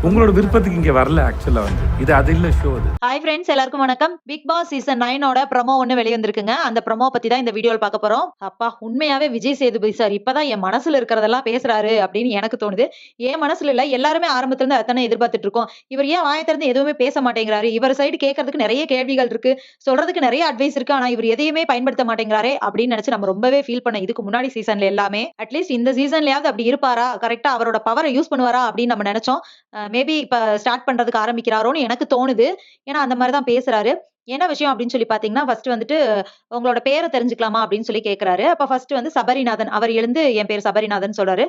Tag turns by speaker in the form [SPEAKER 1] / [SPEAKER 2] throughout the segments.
[SPEAKER 1] உங்களோட விருப்பத்துக்கு இங்க வரல ஆக்சுவலா இது அது இல்ல ஷோ அது.
[SPEAKER 2] ஹாய் ஃப்ரெண்ட்ஸ், எல்லாருக்கும் வணக்கம். பிக் பாஸ் சீசன் 9 ப்ரோமோ ஒண்ணு வெளிவந்திருக்குங்க. அந்த ப்ரோமோ பத்தி தான் இந்த வீடியோல பார்க்க போறோம். அப்பா, உண்மையாவே விஜய் சேதுபதி சார் இப்பதான் என் மனசுல இருக்கிறதெல்லாம் பேசுறாரு அப்படின்னு எனக்கு தோணுது. என் மனசுல இல்ல, எல்லாருமே ஆரம்பத்துல இருந்து அதானே எதிர்பார்த்துட்டு இருக்கோம். இவர் ஏன் வாயை திறந்து எதுவுமே பேச மாட்டேங்கிறாரு? இவர் சைடு கேட்கறதுக்கு நிறைய கேள்விகள் இருக்கு, சொல்றதுக்கு நிறைய அட்வைஸ் இருக்கு. ஆனா இவர் எதையுமே பயன்படுத்த மாட்டேங்கிறாரே அப்படின்னு நினைச்சு நம்ம ரொம்பவே ஃபீல் பண்ண. இதுக்கு முன்னாடி சீசன்ல எல்லாமே அட்லீஸ்ட் இந்த சீசன்லயாவது அப்படி இருப்பாரா, கரெக்டா அவரோட பவரை யூஸ் பண்ணுவாரா அப்படின்னு நம்ம நினைச்சோம். மேபி இப்ப ஸ்டார்ட் பண்றதுக்கு ஆரம்பிக்கிறாரோன்னு எனக்கு தோணுது. ஏன்னா அந்த மாரி தான் பேசுறாரு. என்ன விஷயம் அப்படின்னு சொல்லி பார்த்தீங்கன்னா, ஃபர்ஸ்ட் வந்துட்டு உங்களோட பேர தெரிஞ்சுக்கலாமா அப்படின்னு சொல்லி கேட்கிறாரு. அப்ப ஃபர்ஸ்ட் வந்து சபரிநாதன் அவர் எழுந்து என் பேரு சபரிநாதன் சொல்றாரு.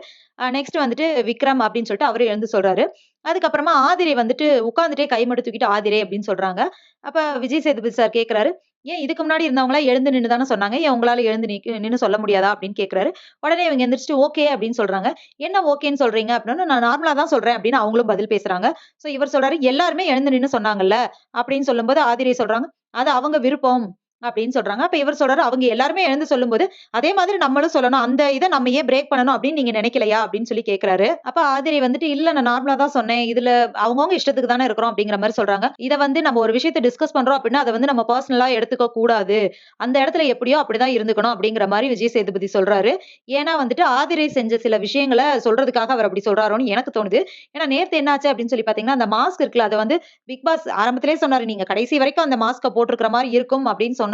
[SPEAKER 2] நெக்ஸ்ட் வந்துட்டு விக்ரம் அப்படின்னு சொல்லிட்டு அவரு எழுந்து சொல்றாரு. அதுக்கப்புறமா ஆதிரை வந்துட்டு உட்கார்ந்துட்டே கை மட்டும் தூக்கிட்டு ஆதிரை அப்படின்னு சொல்றாங்க. அப்ப விஜய் சேதுபதி சார் கேட்கிறாரு, "ஏன் இதுக்கு முன்னாடி இருந்தவங்கலாம் எழுந்து நின்னு தானே சொன்னாங்க. ஏன் உங்களால எழுந்து நின்னு சொல்ல முடியாதா?" அப்படின்னு கேட்கிறாரு. உடனே இவங்க எந்திரிச்சுட்டு ஓகே அப்படின்னு சொல்றாங்க. "என்ன ஓகேன்னு சொல்றீங்க?" அப்படின்னா, "நான் நார்மலா தான் சொல்றேன்" அப்படின்னு அவங்களும் பதில் பேசுறாங்க. சோ இவர் சொல்றாரு, "எல்லாருமே எழுந்து நின்னு சொன்னாங்கல்ல" அப்படின்னு சொல்லும்போது ஆதிரை சொல்றாங்க, "அது அவங்க விருப்பம்" அப்படின்னு சொல்றாங்க. அப்ப இவர் சொல்றாரு, "அவங்க எல்லாருமே எழுந்து சொல்லும்போது, அதே மாதிரி நம்மளும் சொல்லணும். அந்த இத நம்ம ஏன் பிரேக் பண்ணணும் அப்படின்னு நீங்க நினைக்கலையா?" அப்படின்னு சொல்லி கேட்கிறாரு. அப்ப ஆதிரை வந்துட்டு, "இல்ல நான் நார்மலா தான் சொன்னேன். இதுல அவங்கவங்க இஷ்டத்துக்கு தானே இருக்கிறோம்" அப்படிங்கிற மாரி சொல்றாங்க. இத வந்து நம்ம ஒரு விஷயத்த டிஸ்கஸ் பண்றோம் அப்படின்னா, அத வந்து நம்ம பெர்சனலா எடுத்துக்க கூடாது. அந்த இடத்துல எப்படியோ அப்படிதான் இருந்துக்கணும் அப்படிங்கிற மாரி விஜய் சேதுபதி சொல்றாரு. ஏன்னா வந்துட்டு ஆதிரை செஞ்ச சில விஷயங்கள சொல்றதுக்காக அவர் அப்படி சொல்றாரோன்னு எனக்கு தோணுது. ஏன்னா நேத்து என்னாச்சு அப்படின்னு சொல்லி பார்த்தீங்கன்னா, அந்த மாஸ்க் இருக்குல்ல, அத வந்து பிக் பாஸ் ஆரம்பத்திலேயே சொன்னாரு. நீங்க கடைசி வரைக்கும் அந்த மாஸ்க்க போட்டிருக்கிற மாரி இருக்கும் அப்படின்னு சொன்னாரு.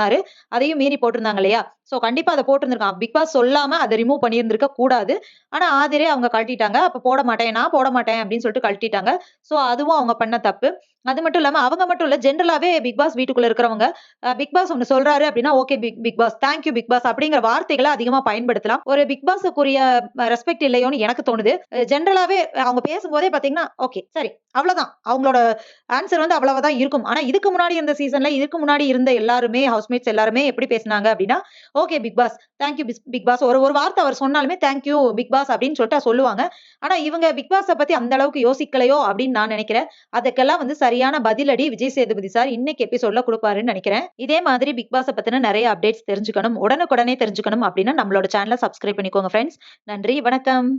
[SPEAKER 2] அதையும் மீறி போட்டிருந்தாங்க இல்லையா? சோ கண்டிப்பா அத போட்டிருந்திருக்கான். பிக் பாஸ் சொல்லாம அத ரிமூவ் பண்ணியிருந்திருக்க கூடாது. ஆனா ஆதிரே அவங்க கழட்டிட்டாங்க. அப்ப போட மாட்டேன், நான் போட மாட்டேன் அப்படின்னு சொல்லிட்டு கழட்டிட்டாங்க. சோ அதுவும் அவங்க பண்ண தப்பு. அது மட்டும் இல்லாம அவங்க மட்டும் இல்ல, ஜெனரலாவே பிக் பாஸ் வீட்டுக்குள்ள இருக்கிறவங்க, பிக் பாஸ் ஒண்ணு சொல்றாரு அப்படின்னா, okay big boss, thank you big boss அப்படிங்கிற வார்த்தைகள அதிகமா பயன்படுத்தலாம். ஒரு பிக் பாஸுக்குரிய ரெஸ்பெக்ட் இல்லையோன்னு எனக்கு தோணுது. ஜெனரலாவே அவங்க பேசும்போதே பார்த்தீங்கன்னா, ஓகே சரி அவ்வளவுதான். அவங்களோட ஆன்சர் வந்து அவ்வளவா தான் இருக்கும். ஆனா இதுக்கு முன்னாடி இருந்த சீசன்ல, இதுக்கு முன்னாடி இருந்த எல்லாருமே ஹவுஸ்மேட்ஸ் எல்லாருமே எப்படி பேசுனாங்க அப்படின்னா, okay big boss, thank you big boss. ஒரு ஒரு வார்த்தை அவர் சொன்னாலுமே தேங்க் யூ பிக் பாஸ் அப்படின்னு சொல்லிட்டு சொல்லுவாங்க. ஆனா இவங்க பிக் பாஸ பத்தி அந்த அளவுக்கு யோசிக்கலையோ அப்படின்னு நான் நினைக்கிறேன். அதுக்கெல்லாம் வந்து சரியான பதிலடி விஜய் சேதுபதி சார் இன்னைக்கு எபிசோட்ல குடுப்பாருன்னு நினைக்கிறேன். இதே மாதிரி பிக் பாஸ பத்தின நிறைய அப்டேட்ஸ் தெரிஞ்சுக்கணும், உடனுக்குடனே தெரிஞ்சுக்கணும் அப்படின்னா நம்மளோட சேனல சப்ஸ்கிரைப் பண்ணிக்கோங்க ஃபிரெண்ட்ஸ். நன்றி, வணக்கம்.